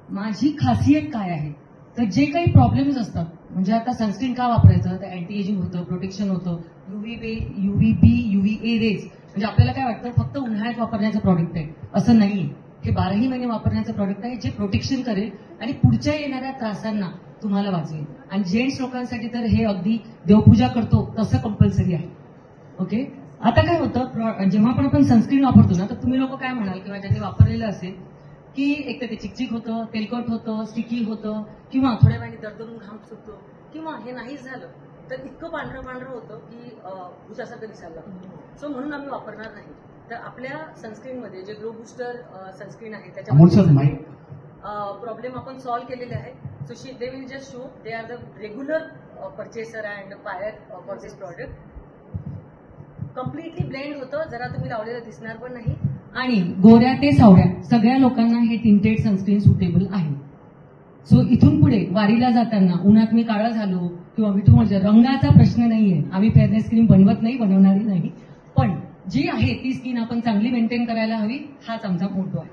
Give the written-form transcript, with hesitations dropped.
माझी खासियत काय आहे, तर जे काही प्रॉब्लेम्स असतात, म्हणजे आता सनस्क्रीन का वापरायचं, तर अँटी एजिंग होतं, प्रोटेक्शन होतं, UVB UVA रेज, म्हणजे आपल्याला काय वाटतं फक्त उन्हाळ्यात वापरण्याचं प्रॉडक्ट आहे, असं नाहीये. हे 12ही महिने वापरण्याचं प्रॉडक्ट आहे, जे प्रोटेक्शन करेल आणि पुढच्या येणाऱ्या त्रासांना तुम्हाला वाचवेल. आणि जेंट्स लोकांसाठी तर हे अगदी देवपूजा करतो तसं कंपल्सरी आहे. ओके, आता काय होतं, जेव्हा आपण सनस्क्रीन वापरतो ना, तर तुम्ही लोक काय म्हणाल किंवा ज्यांनी वापरलेलं असेल की एक तर ते चिकचिक होतं, तेलकट होतं, स्टिकी होतं, किंवा थोड्या वेळाने दरदरून घाम सुटतो, किंवा हे नाहीच झालं तर इतकं पांढरं पांढरं होतं की भुजासारखं दिसायला लागतं. सो म्हणून आम्ही वापरणार नाही. तर आपल्या सनस्क्रीनमध्ये जे ग्लो बुस्टर सनस्क्रीन आहे त्याच्यामध्ये प्रॉब्लेम आपण सॉल्व्ह केलेले आहेत. So they will just show they are the regular purchaser and buyer for this product. Completely blend होतं, जरा तुम्ही लावलेलं दिसणार पण नाही. आणि गोऱ्या ते सावळ्या सगळ्या लोकांना हे टिंटेड सनस्क्रीन सुटेबल आहे. सो इथून पुढे वारीला जाताना उन्हात मी काळा झालो किंवा विठू म्हणजे रंगाचा प्रश्न नाहीये. आम्ही फेअरनेस क्रीम बनवत नाही, बनवणारी नाही, पण जी आहे ती स्किन आपण चांगली मेंटेन करायला हवी, हाच आमचा मोटो आहे.